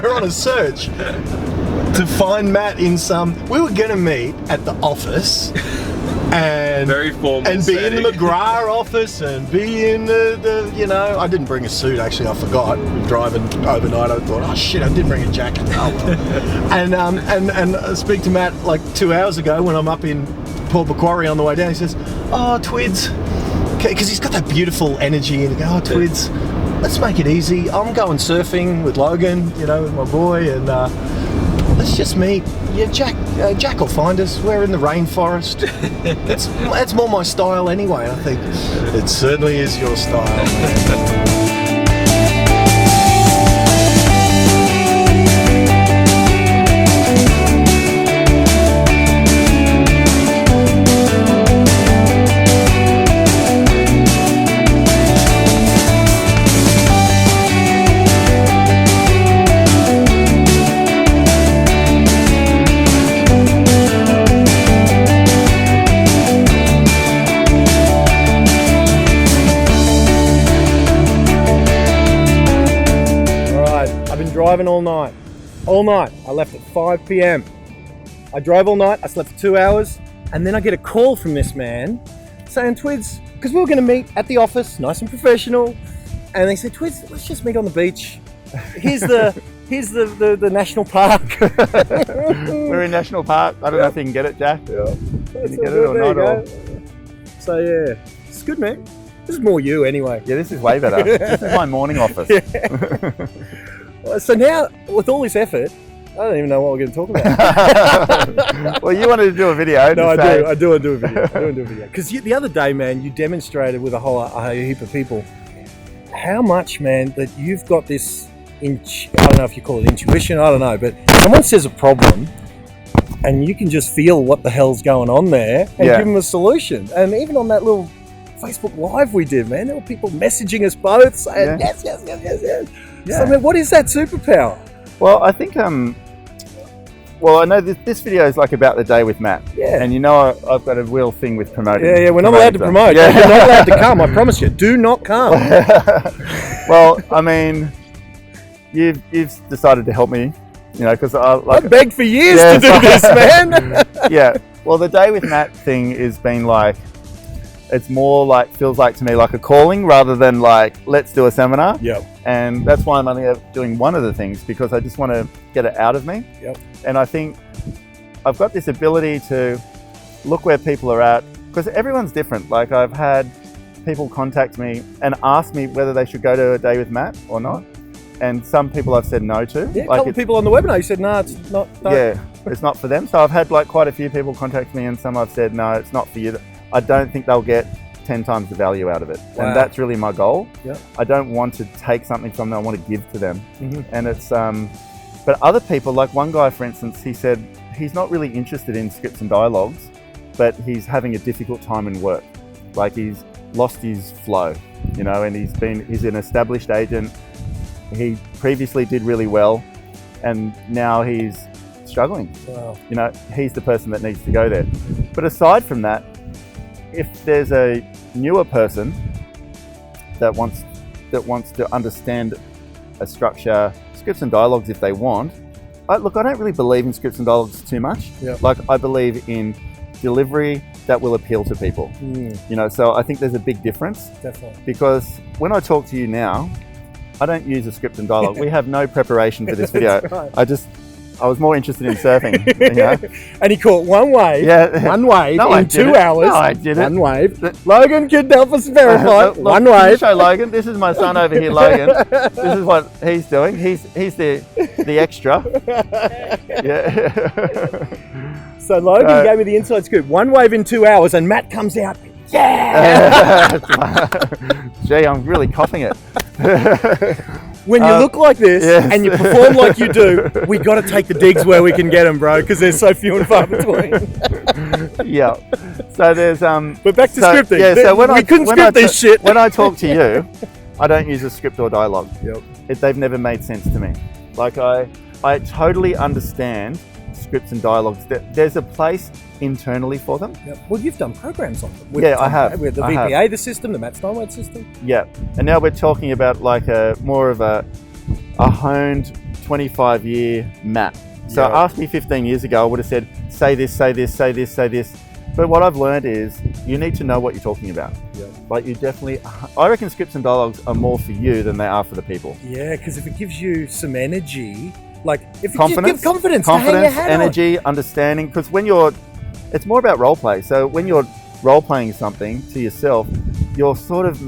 we're on a search to find Matt in some. We were going to meet at the office. And very formal and be setting. in the McGrath office and be in the I didn't bring a suit actually. I forgot driving overnight. I thought, oh shit, I did bring a jacket. Oh well. and I speak to Matt like 2 hours ago when I'm up in Port Macquarie on the way down. He says, oh Twids, because he's got that beautiful energy and he goes, oh Twids, let's make it easy. I'm going surfing with Logan, with my boy, and let's just meet. Yeah, Jack will find us. We're in the rainforest. That's more my style anyway. I think it certainly is your style. Driving all night. I left at 5 p.m. I drove all night, I slept for 2 hours, and then I get a call from this man saying, Twids, because we were going to meet at the office, nice and professional, and they said, Twids, let's just meet on the beach. Here's the national park. We're in National Park. I don't know if you can get it, Jack. Yeah. Can you get it or not? Or... So yeah, it's good, man. This is more you anyway. Yeah, this is way better. This is my morning office. Yeah. So now, with all this effort, I don't even know what we're going to talk about. Well, you wanted to do a video. No, I do a video. Because the other day, man, you demonstrated with a heap of people how much, man, that you've got this, I don't know if you call it intuition, I don't know, but someone says a problem and you can just feel what the hell's going on there and give them a solution. And even on that little Facebook Live we did, man, there were people messaging us both saying, yes. Yeah. So, I mean, what is that superpower? Well, I think, well, I know this video is like about the day with Matt. Yeah. And I've got a real thing with promoting. Yeah, we're not allowed to promote. Yeah. You're not allowed to come, I promise you. Do not come. Well, I mean, you've decided to help me, because I begged for years to do this, man. Yeah. Well, the day with Matt thing has been like, it's more like, feels like to me like a calling rather than like, let's do a seminar. Yep. And that's why I'm only doing one of the things, because I just want to get it out of me. Yep. And I think I've got this ability to look where people are at, because everyone's different. Like, I've had people contact me and ask me whether they should go to a day with Matt or not. And some people I've said no to. Yeah, a couple of people on the webinar, you said, no, it's not. No. Yeah, it's not for them. So I've had like quite a few people contact me, and some I've said, no, it's not for you. I don't think they'll get 10 times the value out of it. Wow. And that's really my goal. Yeah. I don't want to take something from them, I want to give to them. Mm-hmm. And it's, but other people, like one guy, for instance, he said he's not really interested in scripts and dialogues, but he's having a difficult time in work. Like, he's lost his flow, and he's an established agent. He previously did really well, and now he's struggling. Wow. He's the person that needs to go there. But aside from that, if there's a newer person that wants to understand a structure, scripts and dialogues if they want, I don't really believe in scripts and dialogues too much. Yep. Like, I believe in delivery that will appeal to people. So I think there's a big difference. Definitely. Because when I talk to you now, I don't use a script and dialogue. We have no preparation for this video. Right. I was more interested in surfing. And he caught one wave. Yeah. One wave in 2 hours. No, I didn't. One wave. Logan can help us verify. Look, one wave. Show Logan. This is my son over here, Logan. This is what he's doing. He's the extra. Yeah. So Logan gave me the inside scoop. One wave in 2 hours, and Matt comes out. Yeah. Gee, I'm really coughing it. When you look like this and you perform like you do, we got to take the digs where we can get them, bro, because there's so few and far between. Yeah. So there's But back to scripting. Yeah. So we couldn't script this shit. When I talk to you, I don't use a script or dialogue. Yep. They've never made sense to me. Like, I totally understand scripts and dialogues. There's a place internally for them. Yep. Well, you've done programs on them. I have. With the VPA, the system, the Mat Steinwede system. Yeah. And now we're talking about like more of a honed 25-year Matt. So Yeah. ask me 15 years ago, I would have said, say this, say this, say this, say this. But what I've learned is you need to know what you're talking about. Yeah. Like you definitely, I reckon scripts and dialogues are more for you than they are for the people. Yeah, because if it gives you some energy, like if you Confidence, give confidence to hang your hat on. energy, understanding. Because when it's more about role play. So when you're role playing something to yourself, you're sort of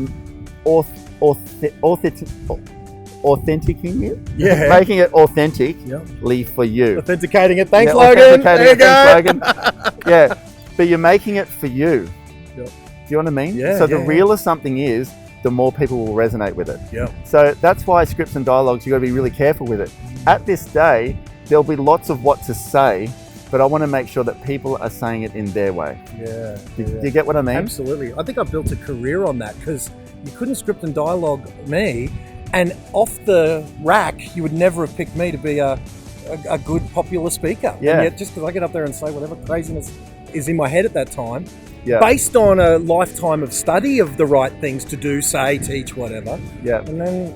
authenticing it. Yeah. Making it authentically for you. Authenticating it. Thanks, Yeah, Logan. authenticating There you it. go. Thanks, Logan. Yeah, but you're making it for you. Yep. Do you know what I mean? Yeah, So the yeah. realer something is, the more people will resonate with it. Yep. So that's why scripts and dialogues, you've got to be really careful with it. At this day, there'll be lots of what to say, but I want to make sure that people are saying it in their way. Yeah. Do you get what I mean? Absolutely. I think I built a career on that because you couldn't script and dialogue me, and off the rack, you would never have picked me to be a good popular speaker. Yeah. And yet, just because I get up there and say whatever craziness is in my head at that time, Yeah. based on a lifetime of study of the right things to do, say, teach, whatever, Yeah. and then,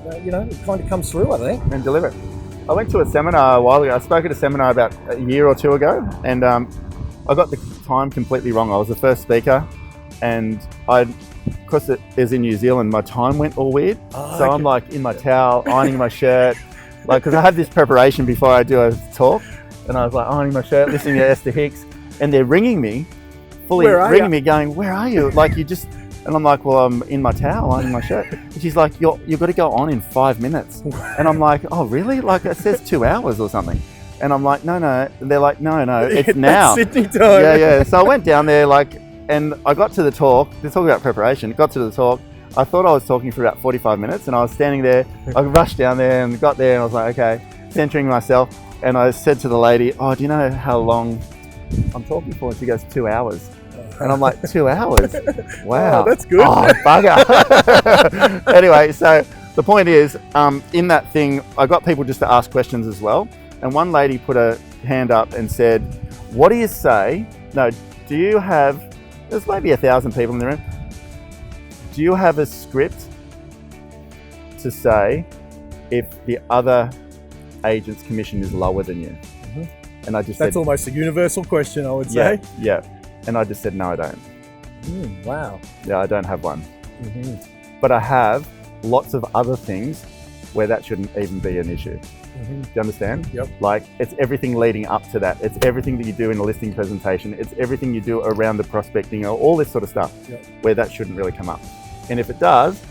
it kind of comes through, I think. And deliver it. I went to a seminar a while ago. I spoke at a seminar about a year or two ago, and I got the time completely wrong. I was the first speaker, and because it is in New Zealand, my time went all weird. Oh, So okay. I'm like in my towel, ironing my shirt, like because I have this preparation before I do a talk, and I was like ironing my shirt, listening to Esther Hicks, and they're ringing me, Where are ringing ya? me, going, "Where are you?" Like you just. And I'm like, well, I'm in my towel, ironing my shirt. And she's like, you've got to go on in 5 minutes. And I'm like, oh, really? Like it says 2 hours or something. And I'm like, no. And they're like, no, it's now. Sydney time. Yeah. So I went down there, and I got to the talk. They're talking about preparation. Got to the talk. I thought I was talking for about 45 minutes, and I was standing there. I rushed down there and got there, and I was like, okay, centering myself. And I said to the lady, oh, do you know how long I'm talking for? And she goes, 2 hours. And I'm like, 2 hours? Wow. Oh, that's good. Oh, bugger. Anyway, so the point is, in that thing, I got people just to ask questions as well. And one lady put a hand up and said, what do you say? No, do you have, there's maybe 1,000 people in the room. Do you have a script to say if the other agent's commission is lower than you? Mhm. And I just That's said, almost a universal question, I would yeah, say. yeah. And I just said, no, I don't. Wow. Yeah, I don't have one. Mm-hmm. But I have lots of other things where that shouldn't even be an issue. Mm-hmm. Do you understand? Yep. Like, it's everything leading up to that. It's everything that you do in a listing presentation. It's everything you do around the prospecting, or all this sort of stuff, Yep. where that shouldn't really come up. And if it does,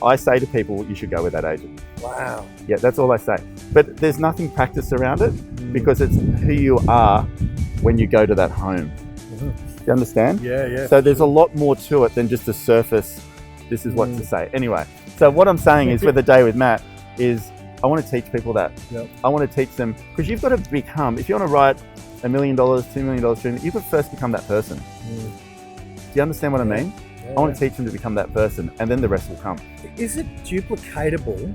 I say to people, you should go with that agent. Wow. Yeah, that's all I say. But there's nothing practice around it, because it's who you are when you go to that home. Mhm. Do you understand? Yeah. So there's a lot more to it than just a surface, this is what to say. Anyway, so what I'm saying is with the day with Matt is I want to teach people that. Yep. I want to teach them, because you've got to become, if you want to write $1 million, $2 million stream, you've got to first become that person. Do you understand what I mean? I want to teach them to become that person, and then the rest will come. Is it duplicatable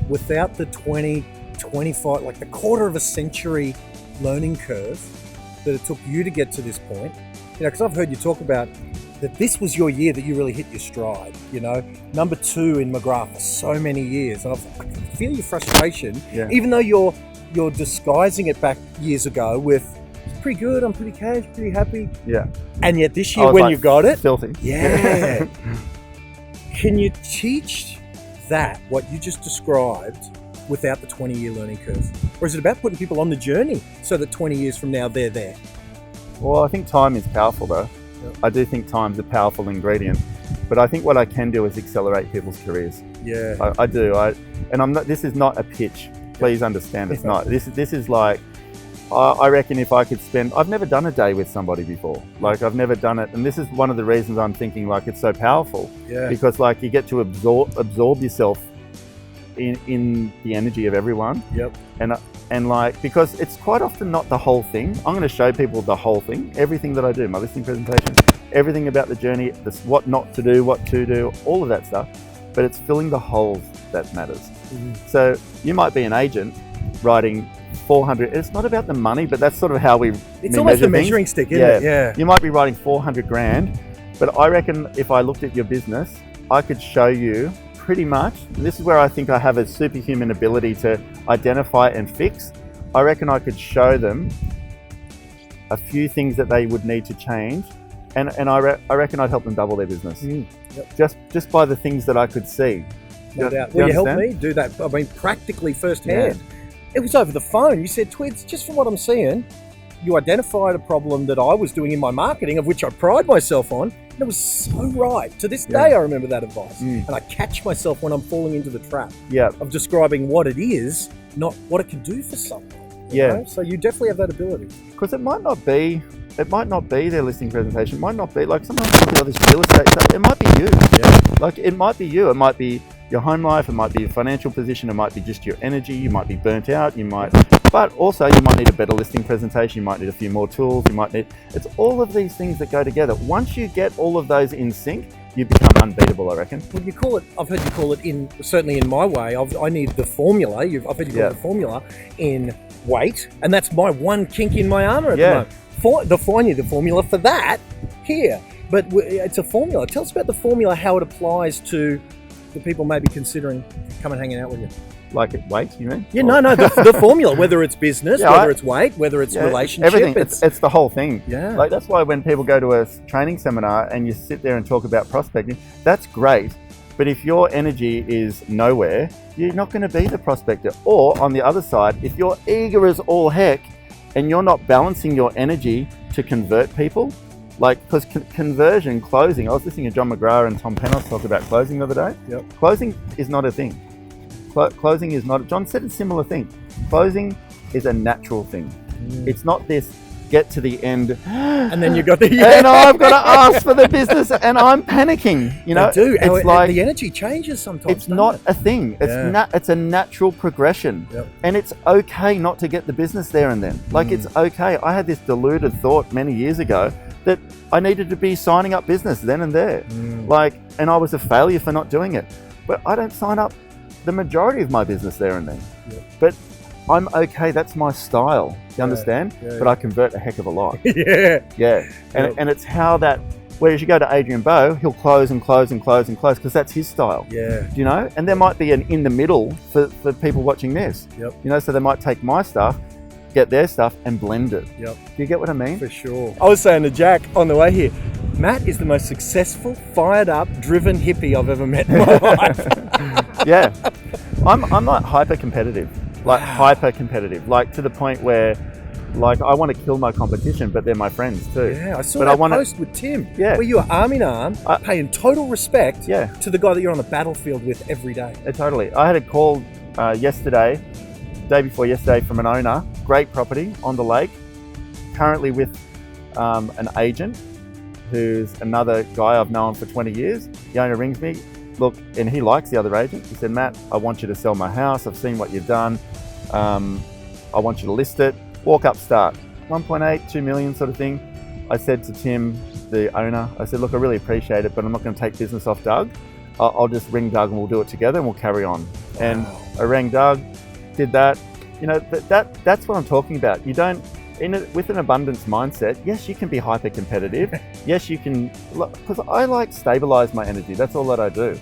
without the 20, 25, like the quarter of a century learning curve that it took you to get to this point? Because I've heard you talk about that this was your year that you really hit your stride, number 2 in McGrath for so many years. And I can feel your frustration, even though you're disguising it back years ago with, it's pretty good, I'm pretty cash, pretty happy. Yeah. And yet this year when you got it, filthy. yeah. Can you teach that, what you just described, without the 20-year learning curve? Or is it about putting people on the journey so that 20 years from now they're there? Well, I think time is powerful though. Yep. I do think time's a powerful ingredient. But I think what I can do is accelerate people's careers. Yeah. I do. And I'm not, this is not a pitch. Please understand, it's not. This is like, I reckon if I could spend, I've never done a day with somebody before. Like I've never done it. And this is one of the reasons I'm thinking like it's so powerful. Yeah. Because like you get to absorb yourself in the energy of everyone. Yep. And like, because it's quite often not the whole thing. I'm going to show people the whole thing, everything that I do, my listing presentation, everything about the journey, what not to do, what to do, all of that stuff. But it's filling the holes that matters. Mm-hmm. So you might be an agent writing 400. It's not about the money, but that's sort of how It's almost a measuring stick, isn't it? Yeah. You might be writing 400 grand, but I reckon if I looked at your business, I could show you pretty much, this is where I think I have a superhuman ability to identify and fix. I reckon I could show them a few things that they would need to change, and I reckon I'd help them double their business. Yep. Just by the things that I could see. No doubt. Will you help me do that? I mean, practically firsthand. Yeah. It was over the phone. You said, Twids, just from what I'm seeing, you identified a problem that I was doing in my marketing, of which I pride myself on. And it was so right. To this day, I remember that advice. And I catch myself when I'm falling into the trap of describing what it is, not what it can do for someone. You know? So you definitely have that ability. Because it might not be their listing presentation. It might not be, like, sometimes you look at all this real estate stuff, it might be you. Like, it might be you. It might be your home life, it might be your financial position, it might be just your energy, you might be burnt out, but also you might need a better listing presentation, you might need a few more tools, it's all of these things that go together. Once you get all of those in sync, you become unbeatable, I reckon. Well, you call it, I've heard you call it certainly in my way, I need the formula, I've heard you call it the formula in weight, and that's my one kink in my armour at the moment. The formula for that here, but it's a formula. Tell us about the formula, how it applies to the people maybe considering coming hanging out with you. Like weight, you mean? Yeah, no, the formula, whether it's business, whether it's weight, whether it's relationship. Everything, it's the whole thing. Yeah. Like, that's why when people go to a training seminar and you sit there and talk about prospecting, that's great. But if your energy is nowhere, you're not going to be the prospector. Or on the other side, if you're eager as all heck and you're not balancing your energy to convert people, like, because conversion, closing, I was listening to John McGrath and Tom Penos talk about closing the other day. Closing is not a thing. Closing is not, John said a similar thing. Closing is a natural thing. It's not this get to the end and then you got the and I've got to ask for the business and I'm panicking. You know, it's like the energy changes sometimes. It's not a thing. It's a natural progression, and it's okay not to get the business there and then. Like, it's okay. I had this deluded thought many years ago that I needed to be signing up business then and there, and I was a failure for not doing it. But I don't sign up the majority of my business there and then. But I'm okay, that's my style, you understand? But I convert a heck of a lot. And it's how that, whereas you go to Adrian Bowe, he'll close and close and close and close because that's his style. Do you know? And there might be an in the middle for people watching this. You know, so they might take my stuff, get their stuff and blend it. Do you get what I mean? For sure. I was saying to Jack on the way here, Matt is the most successful, fired up, driven hippie I've ever met in my life. I'm like hyper competitive. Like to the point where, like, I want to kill my competition, but they're my friends too. I saw that post with Tim, where you are arm in arm, paying total respect to the guy that you're on the battlefield with every day. Totally. I had a call day before yesterday, from an owner, great property on the lake, currently with an agent who's another guy I've known for 20 years. The owner rings me, look, and he likes the other agent. He said, Matt, I want you to sell my house. I've seen what you've done. I want you to list it. Walk up, start. 1.8, 2 million sort of thing. I said to Tim, the owner, I said, look, I really appreciate it, but I'm not going to take business off Doug. I'll just ring Doug and we'll do it together and we'll carry on. And I rang Doug, did that. You know, that's what I'm talking about. You don't, with an abundance mindset, yes, you can be hyper competitive. Yes, you can, because I like stabilize my energy. That's all that I do.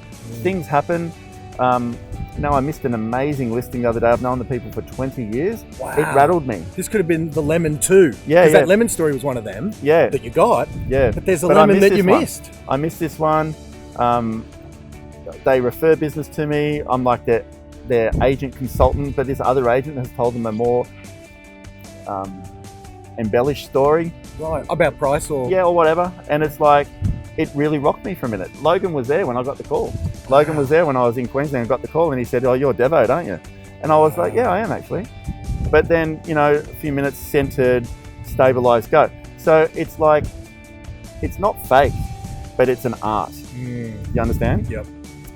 Things happen. You know, I missed an amazing listing the other day. I've known the people for 20 years. It rattled me. This could have been the lemon too. Because that lemon story was one of them that you got. But there's a lemon that you missed. I missed this one. They refer business to me. I'm like their agent consultant, but this other agent has told them a more embellished story. Right, about price or... or whatever. And it's like, it really rocked me for a minute. Logan was there when I got the call. Logan was there when I was in Queensland and got the call, and he said, oh, you're Devo, don't you? And I was like, yeah, I am actually. But then, you know, a few minutes, centered, stabilized, go. So it's like, it's not fake, but it's an art. You understand? Yep.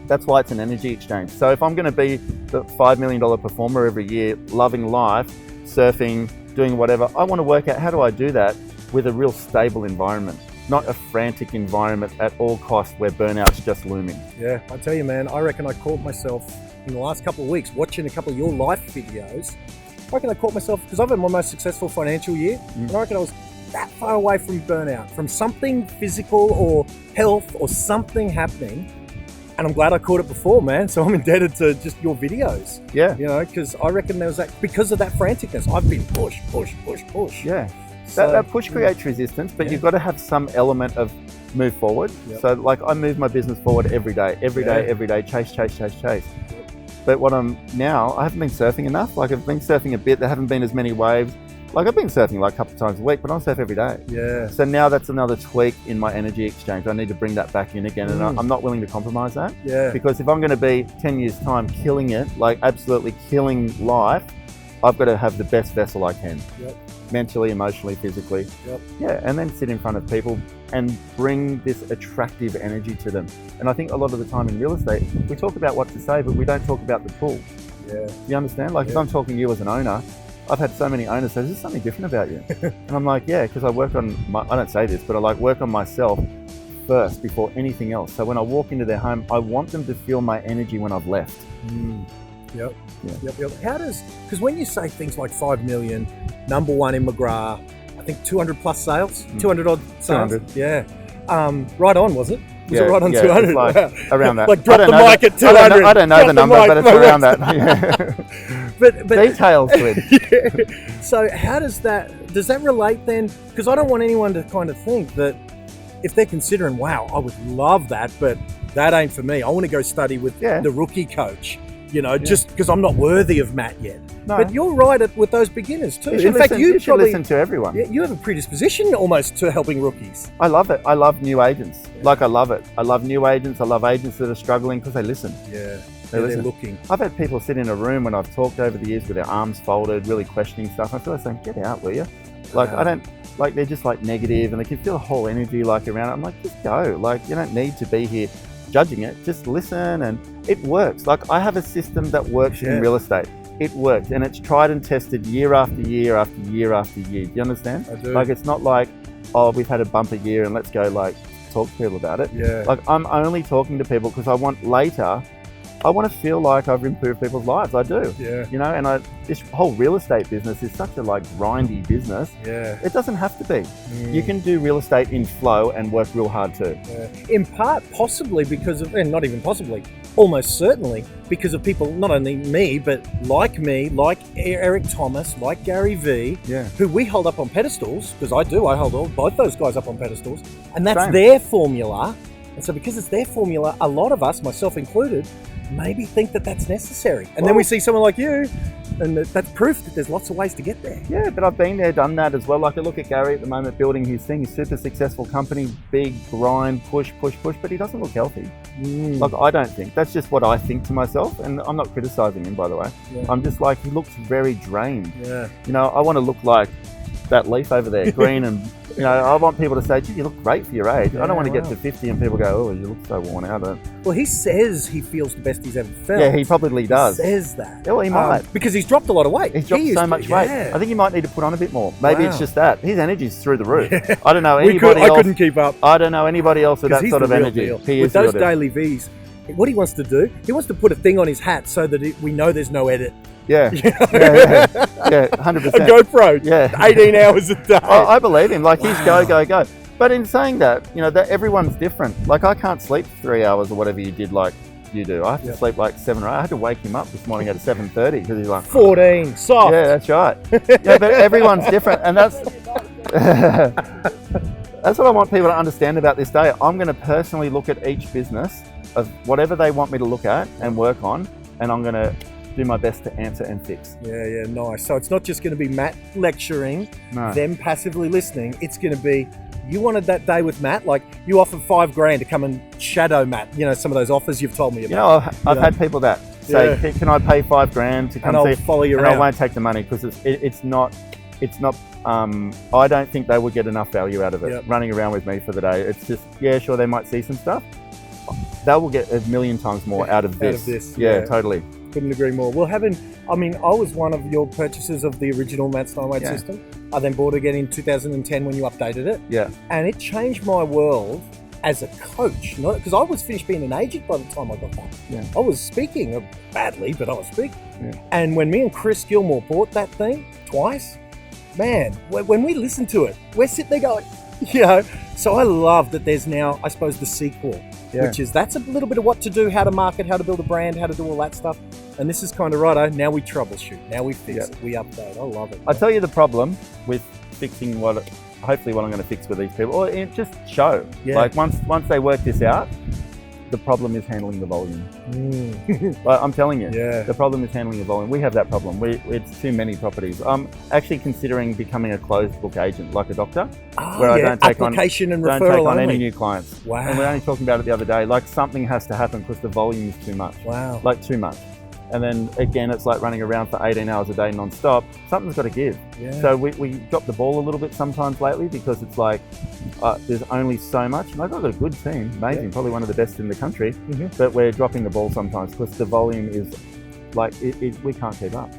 That's why it's an energy exchange. So if I'm going to be the $5 million performer every year, loving life, surfing, doing whatever, I want to work out how do I do that with a real stable environment, not a frantic environment at all costs where burnout's just looming. Yeah, I tell you, man, I reckon I caught myself in the last couple of weeks watching a couple of your life videos. I reckon I caught myself, because I've had my most successful financial year, and I reckon I was that far away from burnout, from something physical or health or something happening. And I'm glad I caught it before, man. So I'm indebted to just your videos. Yeah. You know, because I reckon there was that, because of that franticness, I've been push. Yeah. So, That push creates resistance, but you've got to have some element of move forward. Yep. So like I move my business forward every day, chase. But what I haven't been surfing enough. Like I've been surfing a bit, there haven't been as many waves. Like I've been surfing like a couple of times a week, but I surf every day. Yeah. So now that's another tweak in my energy exchange. I need to bring that back in again, and I'm not willing to compromise that. Yeah. Because if I'm going to be 10 years time killing it, like absolutely killing life, I've got to have the best vessel I can. Yep. Mentally, emotionally, physically. Yep. Yeah, and then sit in front of people and bring this attractive energy to them. And I think a lot of the time in real estate, we talk about what to say, but we don't talk about the pull. Yeah. You understand? Like if I'm talking to you as an owner, I've had so many owners say, "Is there something different about you?" And I'm like, yeah, because I work on I don't say this, but I like work on myself first before anything else. So when I walk into their home, I want them to feel my energy when I've left. Yep. How does, because when you say things like 5 million, number one in McGrath, I think 200 plus sales, 200 odd sales. 200. Yeah. Right on, was it? Was it right on 200? It's like around that. Like drop the mic at 200. I don't know the number, but it's around that. Yeah. But Details, Twid. Yeah. So how does that relate then? Because I don't want anyone to kind of think that if they're considering, wow, I would love that, but that ain't for me. I want to go study with the rookie coach, you know, just because I'm not worthy of Matt yet. No. But you're right with those beginners too. In fact, you should listen to everyone. You have a predisposition almost to helping rookies. I love it. I love new agents. Yeah. Like I love it. I love new agents. I love agents that are struggling because they listen. Yeah. They're looking. I've had people sit in a room when I've talked over the years with their arms folded, really questioning stuff. I feel like saying, "Get out, will you?" Like I don't. Like they're just like negative, and they can feel the whole energy like around it. I'm like, just go. Like you don't need to be here judging it. Just listen, and it works. Like I have a system that works in real estate. It works, and it's tried and tested year after year after year after year. Do you understand? I do. Like it's not like, oh, we've had a bumper year and let's go like talk to people about it. Yeah. Like I'm only talking to people because I want to feel like I've improved people's lives. I do. Yeah. You know, and this whole real estate business is such a like grindy business. Yeah. It doesn't have to be. You can do real estate in flow and work real hard too. Yeah. In part, possibly because of, and not even possibly, almost certainly because of people, not only me, but like me, like Eric Thomas, like Gary Vee, who we hold up on pedestals, because I hold both those guys up on pedestals, and that's their formula. And so because it's their formula, a lot of us, myself included, maybe think that that's necessary. And then we see someone like you, and that's proof that there's lots of ways to get there. Yeah, but I've been there, done that as well. Like I look at Gary at the moment building his thing, he's super successful company, big grind, push, but he doesn't look healthy. Like I don't think. That's just what I think to myself, and I'm not criticizing him, by the way. Yeah. I'm just like, he looks very drained. Yeah. You know, I want to look like that leaf over there, green and you know, I want people to say, gee, you look great for your age. I don't want to get to 50 and people go, oh, you look so worn out. Well, he says he feels the best he's ever felt. Yeah, he probably does. He says that. Yeah, well, he might. Because he's dropped a lot of weight. He's dropped so much weight. I think he might need to put on a bit more. Maybe it's just that. His energy's through the roof. Yeah. I don't know anybody else. I couldn't keep up. I don't know anybody else with that sort of energy. He is with those daily V's, what he wants to do, he wants to put a thing on his hat so that we know there's no edit. Yeah, 100%. A GoPro, 18 hours a day. I believe him. Like he's go. But in saying that, you know, that everyone's different. Like I can't sleep 3 hours or whatever you did, like you do. I have to sleep like 7 or 8. I had to wake him up this morning at 7:30 because he's like 14 soft. Yeah, that's right. Yeah, but everyone's different, and that's that's what I want people to understand about this day. I'm going to personally look at each business of whatever they want me to look at and work on, and I'm going to do my best to answer and fix. Yeah, nice. So it's not just going to be Matt lecturing, them passively listening. It's going to be, you wanted that day with Matt, like you offered $5,000 to come and shadow Matt, you know, some of those offers you've told me about. You know, I've had people that say, can I pay $5,000 to come and see? I'll follow you and around. I won't take the money because it's not, I don't think they would get enough value out of it running around with me for the day. It's just, sure, they might see some stuff. They will get a million times more out of this. Yeah, totally. Couldn't agree more. Well, I was one of your purchasers of the original Mat Steinwede system. I then bought it again in 2010 when you updated it. Yeah. And it changed my world as a coach, because I was finished being an agent by the time I got that. Yeah. I was speaking badly, but I was speaking. Yeah. And when me and Chris Gilmore bought that thing twice, man, when we listen to it, we're sitting there going, You know, so I love that there's now, I suppose, the sequel, Yeah. which is that's a little bit of what to do, how to market, how to build a brand, how to do all that stuff. And this is kind of righto. Now we troubleshoot. Now we fix it. We update. I love it. I'll tell you the problem with fixing hopefully what I'm going to fix with these people, or just show. Yeah. Like once they work this out, the problem is handling the volume. Like, I'm telling you, the problem is handling the volume. We have that problem. It's too many properties. I'm actually considering becoming a closed book agent, like a doctor, where I don't take application and don't referral take on only. any new clients. Wow. And we're only talking about it the other day. Like, something has to happen because the volume is too much. Wow. Like, too much. And then again, it's like running around for 18 hours a day non-stop. Something's got to give. Yeah. So we drop the ball a little bit sometimes lately because it's like there's only so much. And I've got a good team, amazing, probably one of the best in the country. But we're dropping the ball sometimes because the volume is like we can't keep up.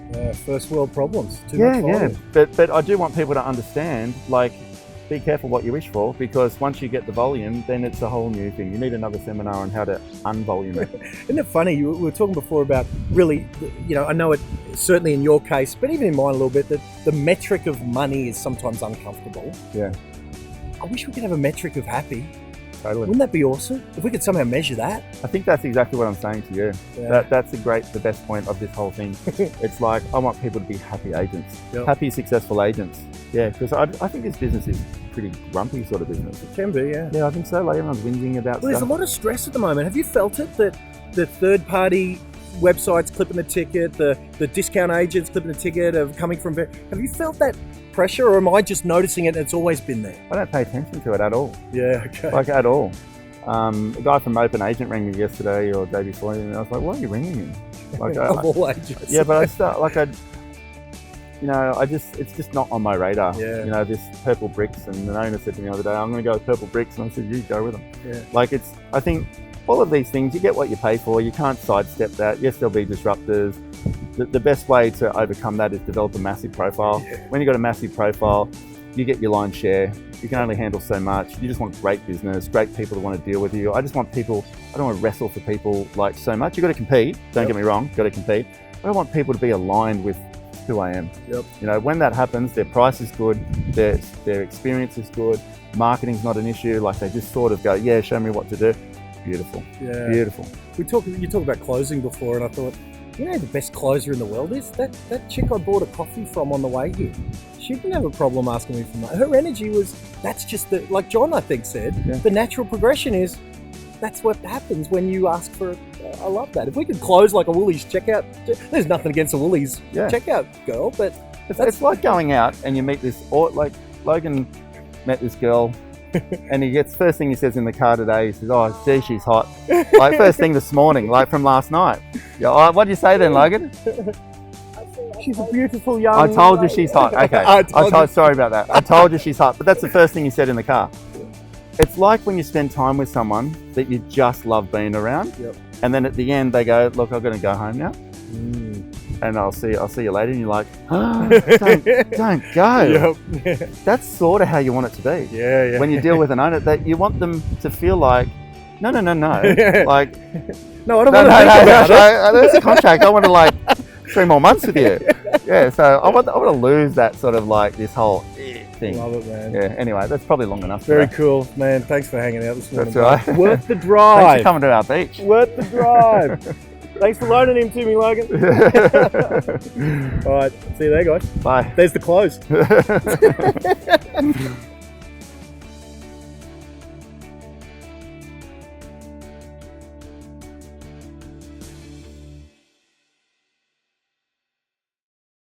First world problems. Too much volume. But I do want people to understand, like, be careful what you wish for, because once you get the volume, then it's a whole new thing. You need another seminar on how to unvolume it. Isn't it funny? We were talking before about really, you know, I know it certainly in your case, but even in mine a little bit, that the metric of money is sometimes uncomfortable. Yeah. I wish we could have a metric of happy. Totally. Wouldn't that be awesome? If we could somehow measure that. I think that's exactly what I'm saying to you. Yeah. That's the best point of this whole thing. It's like, I want people to be happy agents, happy, successful agents. Yeah, because I think this business is pretty grumpy sort of business. It can be, yeah. Yeah, I think so. Like, everyone's whinging about Well, there's a stuff. lot of stress at the moment. Have you felt it, that the third-party websites clipping the ticket, the discount agents clipping the ticket of coming from... Have you felt that pressure, or am I just noticing it and it's always been there? I don't pay attention to it at all. Yeah, okay. Like, at all. A guy from Open Agent rang me yesterday or the day before, and I was like, why are you ringing me? Like, of all ages. Yeah, but it's just not on my radar. Yeah. You know, this purple bricks, and the owner said to me the other day, I'm going to go with purple bricks, and I said, you go with them. Yeah. Like, I think all of these things, you get what you pay for. You can't sidestep that. Yes, there'll be disruptors. The best way to overcome that is develop a massive profile. Yeah. When you've got a massive profile, you get your lion's share. You can only handle so much. You just want great business, great people to want to deal with you. I don't want to wrestle for people like so much. You've got to compete. Don't get me wrong, got to compete. I don't want people to be aligned with who I am. Yep. You know, when that happens, their price is good, their experience is good, marketing's not an issue. Like, they just sort of go, yeah, show me what to do. Beautiful. Yeah. Beautiful. You talked about closing before, and I thought, you know who the best closer in the world is? That chick I bought a coffee from on the way here. She didn't have a problem asking me for money. Her energy was, that's just like John, I think, said, the natural progression is, that's what happens when you ask for it. I love that. If we could close like a Woolies checkout, there's nothing against a Woolies checkout girl, but it's like going out and you meet this, or like Logan met this girl and first thing he says in the car today, he says, oh, gee, she's hot. Like, first thing this morning, like from last night. Yeah, oh, what'd you say then, Logan? She's a beautiful young... I told you she's hot. Okay. Sorry about that. I told you she's hot. But that's the first thing he said in the car. It's like when you spend time with someone that you just love being around. Yep. And then at the end they go, look, I'm going to go home now. And I'll see you later. And you're like, oh, don't go. Yep. That's sort of how you want it to be. Yeah. When you deal with an owner, that you want them to feel like, no. Like, no, I don't want to no, there's a contract. I want to, like, 3 more months with you. Yeah, so I want to lose that sort of, like, this whole thing. Love it, man. Yeah, anyway, that's probably long enough. Very cool, man. Thanks for hanging out this morning. That's right. Worth the drive. Thanks for coming to our beach. Worth the drive. Thanks for loaning him to me, Logan. All right, see you there, guys. Bye. There's the close.